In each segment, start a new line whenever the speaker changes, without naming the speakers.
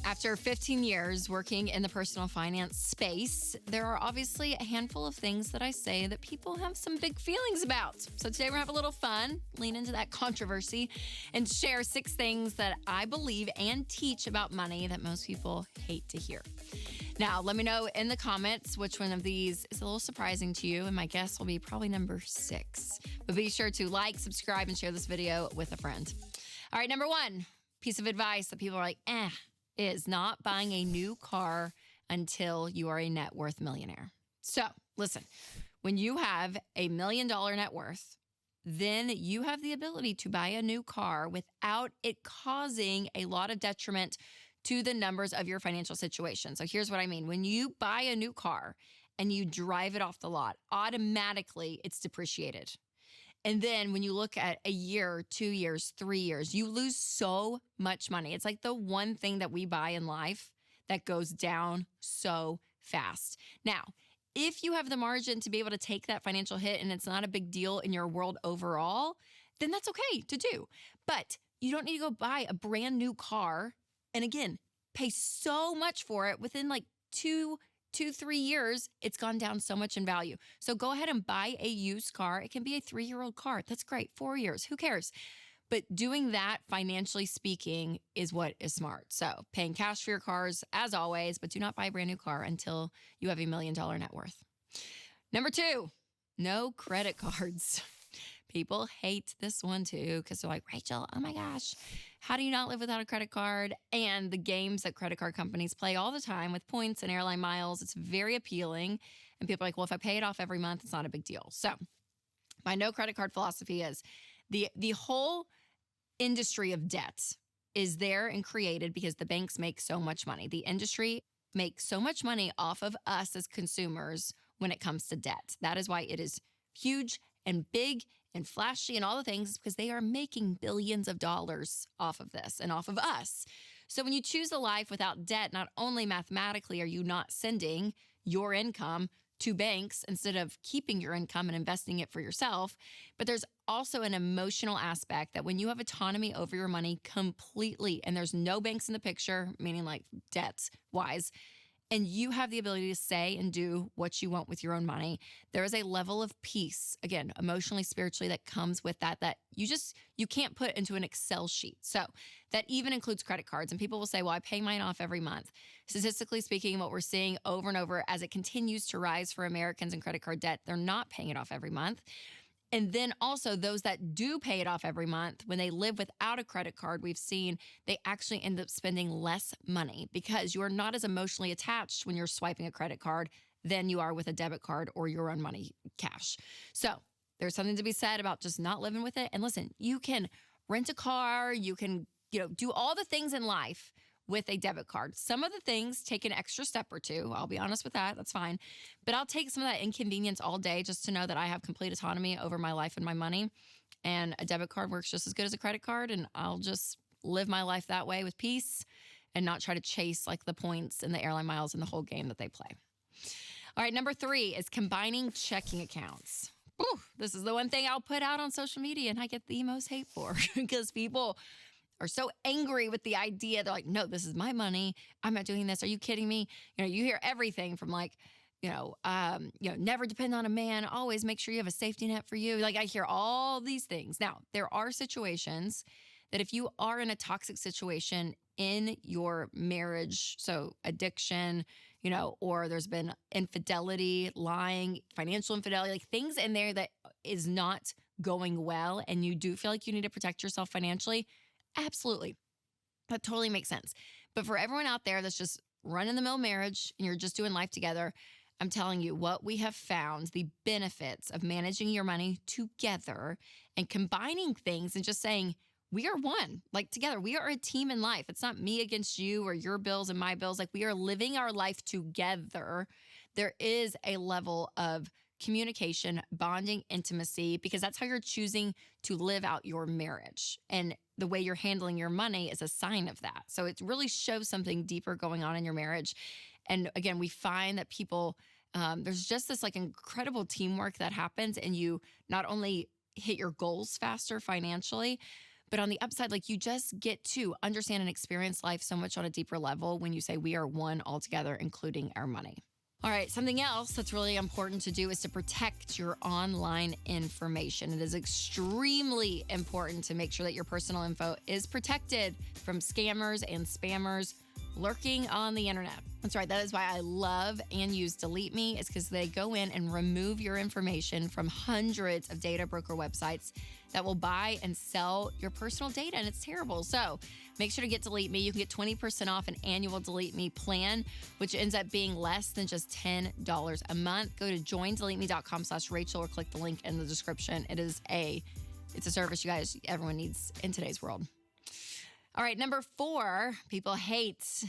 After 15 years working in the personal finance space, there are obviously a handful of things that I say that people have some big feelings about. So today we're gonna have a little fun, lean into that controversy, and share 6 things that I believe and teach about money that most people hate to hear. Now, let me know in the comments which one of these is a little surprising to you, and my guess will be probably number 6. But be sure to like, subscribe, and share this video with a friend. All right, number 1, piece of advice that people are like, is not buying a new car until you are a net worth millionaire. So listen, when you have a $1 million net worth, then you have the ability to buy a new car without it causing a lot of detriment to the numbers of your financial situation. So here's what I mean. When you buy a new car and you drive it off the lot, automatically it's depreciated. And then when you look at a year, 2 years, 3 years, you lose so much money. It's like the one thing that we buy in life that goes down so fast. Now, if you have the margin to be able to take that financial hit and it's not a big deal in your world overall, then that's okay to do. But you don't need to go buy a brand new car and again, pay so much for it within like 2-3 years, it's gone down so much in value. So go ahead and buy a used car. It can be a 3-year-old car. That's great. 4 years. Who cares? But doing that, financially speaking, is what is smart. So paying cash for your cars, as always, but do not buy a brand new car until you have a $1 million net worth. Number 2, no credit cards. People hate this one too because they're like, Rachel, oh my gosh, how do you not live without a credit card? And the games that credit card companies play all the time with points and airline miles, it's very appealing. And people are like, well, if I pay it off every month, it's not a big deal. So my no credit card philosophy is the whole industry of debt is there and created because the banks make so much money. The industry makes so much money off of us as consumers when it comes to debt. That is why it is huge and big and flashy and all the things because they are making billions of dollars off of this and off of us. So when you choose a life without debt, not only mathematically are you not sending your income to banks instead of keeping your income and investing it for yourself, but there's also an emotional aspect that when you have autonomy over your money completely and there's no banks in the picture, meaning like debts wise, and you have the ability to say and do what you want with your own money, there is a level of peace, again, emotionally, spiritually, that comes with that you can't put into an Excel sheet. So that even includes credit cards. And people will say, well, I pay mine off every month. Statistically speaking, what we're seeing over and over as it continues to rise for Americans in credit card debt, they're not paying it off every month. And then also those that do pay it off every month, when they live without a credit card, we've seen they actually end up spending less money because you are not as emotionally attached when you're swiping a credit card than you are with a debit card or your own money, cash. So there's something to be said about just not living with it. And listen, you can rent a car, you can, do all the things in life with a debit card. Some of the things take an extra step or two. I'll be honest with that. That's fine. But I'll take some of that inconvenience all day just to know that I have complete autonomy over my life and my money. And a debit card works just as good as a credit card. And I'll just live my life that way with peace and not try to chase like the points and the airline miles and the whole game that they play. All right, number 3 is combining checking accounts. Ooh, this is the one thing I'll put out on social media and I get the most hate for because people are so angry with the idea. They're like, no, this is my money. I'm not doing this. Are you kidding me? You hear everything from like, never depend on a man. Always make sure you have a safety net for you. Like I hear all these things. Now, there are situations that if you are in a toxic situation in your marriage, so addiction, or there's been infidelity, lying, financial infidelity, like things in there that is not going well, and you do feel like you need to protect yourself financially, absolutely. That totally makes sense. But for everyone out there that's just run-of-the-mill marriage and you're just doing life together, I'm telling you what we have found, the benefits of managing your money together and combining things and just saying, we are one, like together. We are a team in life. It's not me against you or your bills and my bills. Like we are living our life together. There is a level of communication, bonding, intimacy, because that's how you're choosing to live out your marriage. And the way you're handling your money is a sign of that. So it really shows something deeper going on in your marriage. And again, we find that people, there's just this like incredible teamwork that happens, and you not only hit your goals faster financially, But on the upside, like, you just get to understand and experience life so much on a deeper level when you say we are one altogether, including our money. All right, something else that's really important to do is to protect your online information. It is extremely important to make sure that your personal info is protected from scammers and spammers lurking on the internet. That's right. That is why I love and use Delete Me. It's because they go in and remove your information from hundreds of data broker websites that will buy and sell your personal data, and it's terrible. So make sure to get Delete Me. You can get 20% off an annual Delete Me plan, which ends up being less than just $10 a month. Go to joindeleteme.com/Rachel or click the link in the description. It's a service you guys, everyone needs in today's world. All right, number 4, people hate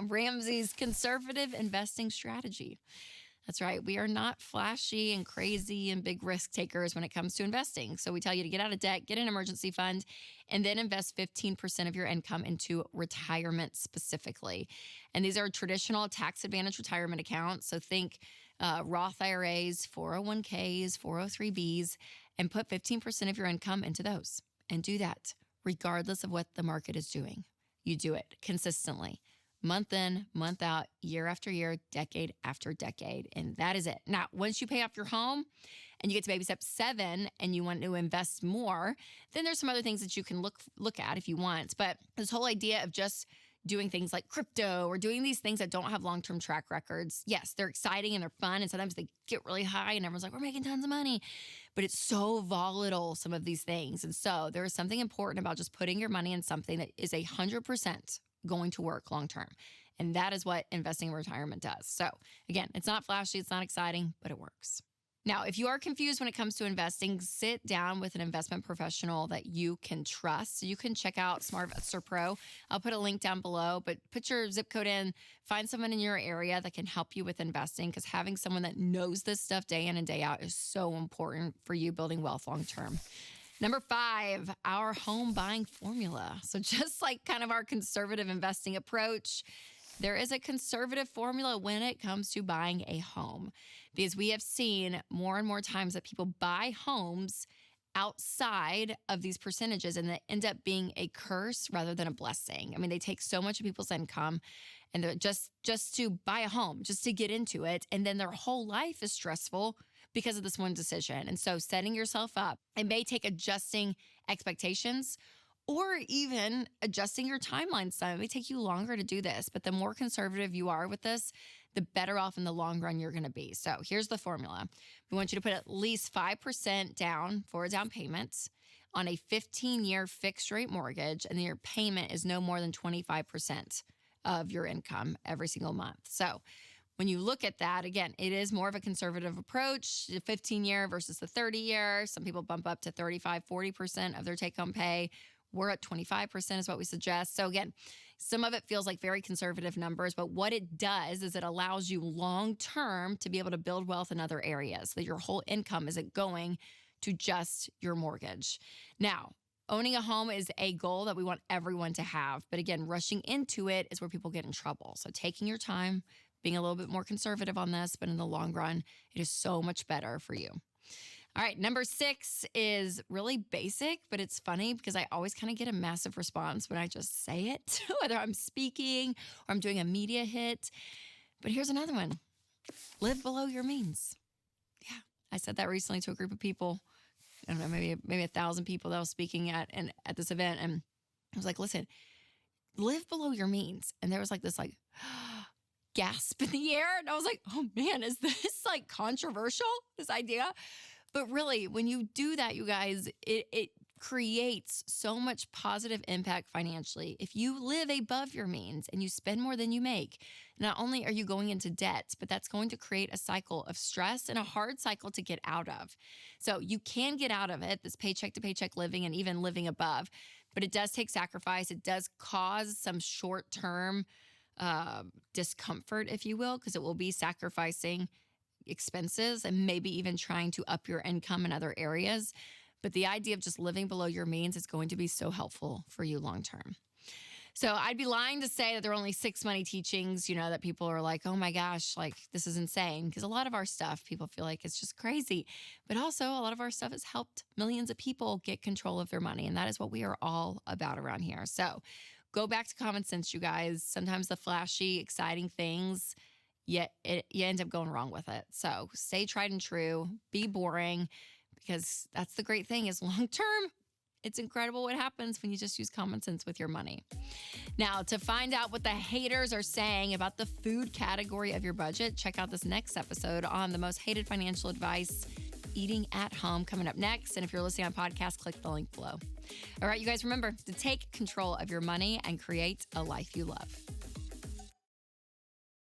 Ramsey's conservative investing strategy. That's right. We are not flashy and crazy and big risk takers when it comes to investing. So we tell you to get out of debt, get an emergency fund, and then invest 15% of your income into retirement specifically. And these are traditional tax advantage retirement accounts. So think Roth IRAs, 401ks, 403bs, and put 15% of your income into those. And do that regardless of what the market is doing. You do it consistently, month in, month out, year after year, decade after decade. And that is it. Now, once you pay off your home and you get to baby step 7 and you want to invest more, then there's some other things that you can look at if you want. But this whole idea of just doing things like crypto or doing these things that don't have long-term track records, yes, they're exciting and they're fun. And sometimes they get really high and everyone's like, we're making tons of money. But it's so volatile, some of these things. And so there is something important about just putting your money in something that is 100% going to work long-term. And that is what investing in retirement does. So again, it's not flashy, it's not exciting, but it works. Now, if you are confused when it comes to investing, sit down with an investment professional that you can trust. You can check out SmartVestor Pro. I'll put a link down below, but put your zip code in, find someone in your area that can help you with investing, because having someone that knows this stuff day in and day out is so important for you building wealth long term. Number 5, our home buying formula. So just like kind of our conservative investing approach, there is a conservative formula when it comes to buying a home, because we have seen more and more times that people buy homes outside of these percentages and they end up being a curse rather than a blessing. I mean, they take so much of people's income and they're just to buy a home, just to get into it. And then their whole life is stressful because of this one decision. And so setting yourself up, it may take adjusting expectations or even adjusting your timeline some. It may take you longer to do this, but the more conservative you are with this, the better off in the long run you're going to be. So here's the formula. We want you to put at least 5% down for a down payment on a 15-year fixed rate mortgage, and then your payment is no more than 25% of your income every single month. So when you look at that, again, it is more of a conservative approach, the 15-year versus the 30-year. Some people bump up to 35, 40% of their take-home pay. We're at 25% is what we suggest. So again, some of it feels like very conservative numbers, but what it does is it allows you long-term to be able to build wealth in other areas, so that your whole income isn't going to just your mortgage. Now, owning a home is a goal that we want everyone to have. But again, rushing into it is where people get in trouble. So taking your time, being a little bit more conservative on this, but in the long run, it is so much better for you. All right, number 6 is really basic, but it's funny because I always kind of get a massive response when I just say it, whether I'm speaking or I'm doing a media hit. But here's another one. Live below your means. Yeah, I said that recently to a group of people. I don't know, maybe 1,000 people that I was speaking at this event. And I was like, listen, live below your means. And there was like this gasp in the air. And I was like, oh man, is this like controversial, this idea? But really, when you do that, you guys, it creates so much positive impact financially. If you live above your means and you spend more than you make, not only are you going into debt, but that's going to create a cycle of stress and a hard cycle to get out of. So you can get out of it, this paycheck to paycheck living and even living above, but it does take sacrifice. It does cause some short-term discomfort, if you will, because it will be sacrificing expenses and maybe even trying to up your income in other areas. But the idea of just living below your means is going to be so helpful for you long term. So I'd be lying to say that there are only 6 money teachings, that people are like, oh my gosh, like this is insane. Because a lot of our stuff, people feel like it's just crazy. But also a lot of our stuff has helped millions of people get control of their money. And that is what we are all about around here. So go back to common sense, you guys. Sometimes the flashy, exciting things, you end up going wrong with it. So stay tried and true, be boring, because that's the great thing is long term. It's incredible what happens when you just use common sense with your money. Now, to find out what the haters are saying about the food category of your budget, check out this next episode on the most hated financial advice, eating at home, coming up next. And if you're listening on podcast, click the link below. All right, you guys, remember to take control of your money and create a life you love.